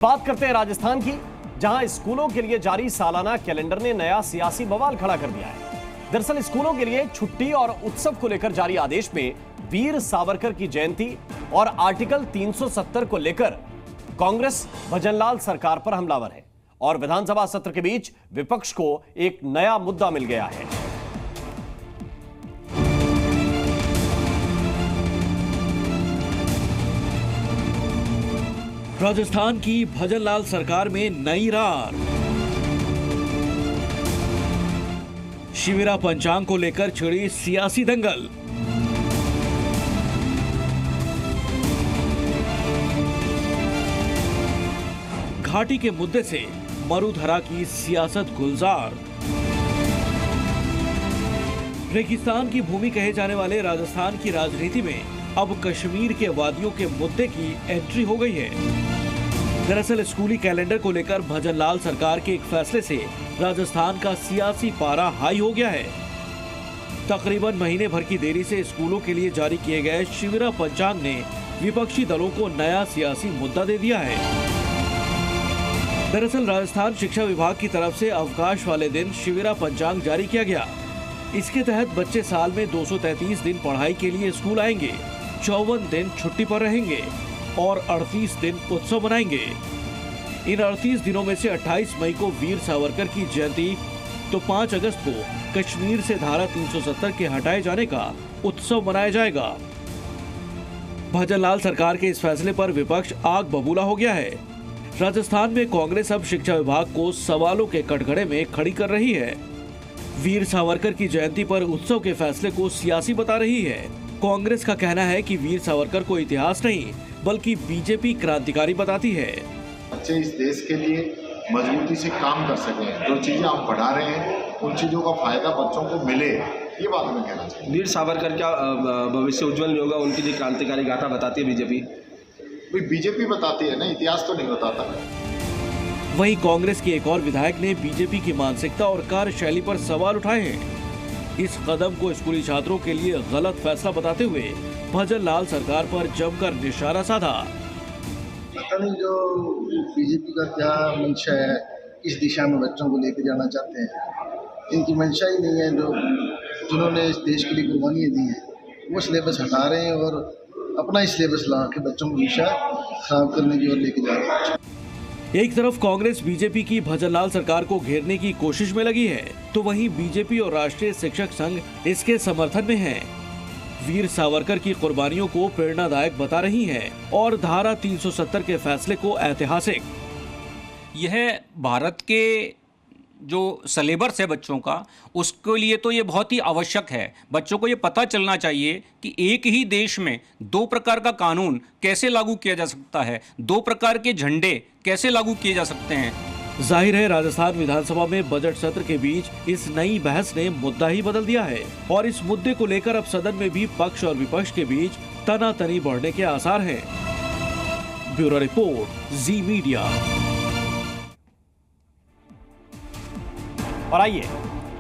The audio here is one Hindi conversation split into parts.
बात करते हैं राजस्थान की, जहां स्कूलों के लिए जारी सालाना कैलेंडर ने नया सियासी बवाल खड़ा कर दिया है। दरअसल स्कूलों के लिए छुट्टी और उत्सव को लेकर जारी आदेश में वीर सावरकर की जयंती और आर्टिकल 370 को लेकर कांग्रेस भजनलाल सरकार पर हमलावर है और विधानसभा सत्र के बीच विपक्ष को एक नया मुद्दा मिल गया है। राजस्थान की भजनलाल सरकार में नई रार। शिविरा पंचांग को लेकर छिड़ी सियासी दंगल। घाटी के मुद्दे से मरुधरा की सियासत गुलजार। रेगिस्तान की भूमि कहे जाने वाले राजस्थान की राजनीति में अब कश्मीर के वादियों के मुद्दे की एंट्री हो गई है। दरअसल स्कूली कैलेंडर को लेकर भजनलाल सरकार के एक फैसले से राजस्थान का सियासी पारा हाई हो गया है। तकरीबन महीने भर की देरी से स्कूलों के लिए जारी किए गए शिविरा पंचांग ने विपक्षी दलों को नया सियासी मुद्दा दे दिया है। दरअसल राजस्थान शिक्षा विभाग की तरफ से अवकाश वाले दिन शिविरा पंचांग जारी किया गया। इसके तहत बच्चे साल में 233 दिन पढ़ाई के लिए स्कूल आएंगे, 54 दिन छुट्टी पर रहेंगे और 38 दिन उत्सव मनाएंगे। इन 38 दिनों में से 28 मई को वीर सावरकर की जयंती तो 5 अगस्त को कश्मीर से धारा 370 के हटाए जाने का उत्सव मनाया जाएगा। भजनलाल सरकार के इस फैसले पर विपक्ष आग बबूला हो गया है। राजस्थान में कांग्रेस अब शिक्षा विभाग को सवालों के कटघरे में खड़ी कर रही है। वीर सावरकर की जयंती पर उत्सव के फैसले को सियासी बता रही है। कांग्रेस का कहना है कि वीर सावरकर को इतिहास नहीं बल्कि बीजेपी क्रांतिकारी बताती है। बच्चे इस देश के लिए मजबूती से काम कर सकें, जो चीजें आप पढ़ा रहे हैं उन चीजों का फायदा बच्चों को मिले, ये बात मैं कहना चाहता हूँ। वीर सावरकर का भविष्य उज्जवल नहीं होगा, उनकी जो क्रांतिकारी गाथा बताती है बीजेपी। बीजेपी बताती है ना, इतिहास तो नहीं बताता। वहीं कांग्रेस के एक और विधायक ने बीजेपी की मानसिकता और कार्यशैली पर सवाल उठाए हैं। इस कदम को स्कूली छात्रों के लिए गलत फैसला बताते हुए भजनलाल सरकार पर जमकर निशाना साधा। पता नहीं जो बीजेपी का क्या मंशा है, किस दिशा में बच्चों को लेकर जाना चाहते हैं। इनकी मंशा ही नहीं है, जो जिन्होंने इस देश के लिए कुर्बानियाँ दी हैं वो सिलेबस हटा रहे हैं और अपना ही सिलेबस ला के बच्चों को दिशा खराब करने की ओर लेके जा रहे हैं। एक तरफ कांग्रेस बीजेपी की भजनलाल सरकार को घेरने की कोशिश में लगी है, तो वहीं बीजेपी और राष्ट्रीय शिक्षक संघ इसके समर्थन में हैं। वीर सावरकर की कुर्बानियों को प्रेरणादायक बता रही हैं और धारा 370 के फैसले को ऐतिहासिक। यह भारत के जो सिलेबस है बच्चों का, उसके लिए तो ये बहुत ही आवश्यक है। बच्चों को ये पता चलना चाहिए कि एक ही देश में दो प्रकार का कानून कैसे लागू किया जा सकता है, दो प्रकार के झंडे कैसे लागू किए जा सकते हैं। जाहिर है राजस्थान विधानसभा में बजट सत्र के बीच इस नई बहस ने मुद्दा ही बदल दिया है और इस मुद्दे को लेकर अब सदन में भी पक्ष और विपक्ष के बीच तनातनी बढ़ने के आसार हैं। ब्यूरो रिपोर्ट, जी मीडिया। और आइए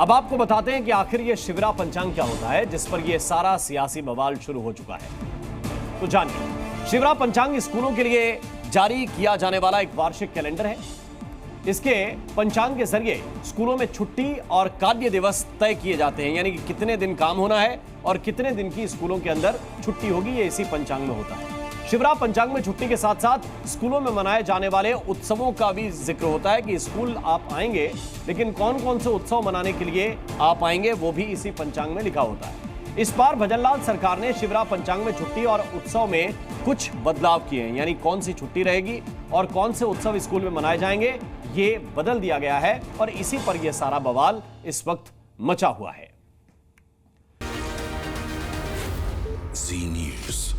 अब आपको बताते हैं कि आखिर ये शिविरा पंचांग क्या होता है, जिस पर यह सारा सियासी बवाल शुरू हो चुका है। तो जानिए, शिविरा पंचांग स्कूलों के लिए जारी किया जाने वाला एक वार्षिक कैलेंडर है। इसके पंचांग के जरिए स्कूलों में छुट्टी और कार्य दिवस तय किए जाते हैं, यानी कि कितने दिन काम होना है और कितने दिन की स्कूलों के अंदर छुट्टी होगी, ये इसी पंचांग में होता है। शिविरा पंचांग में छुट्टी के साथ साथ स्कूलों में मनाए जाने वाले उत्सवों का भी जिक्र होता है कि स्कूल आप आएंगे, लेकिन कौन कौन से उत्सव मनाने के लिए आप आएंगे वो भी इसी पंचांग में लिखा होता है। इस बार भजनलाल सरकार ने शिविरा पंचांग में छुट्टी और उत्सव में कुछ बदलाव किए हैं, यानी कौन सी छुट्टी रहेगी और कौन से उत्सव स्कूल में मनाए जाएंगे ये बदल दिया गया है और इसी पर यह सारा बवाल इस वक्त मचा हुआ है। जी न्यूज़।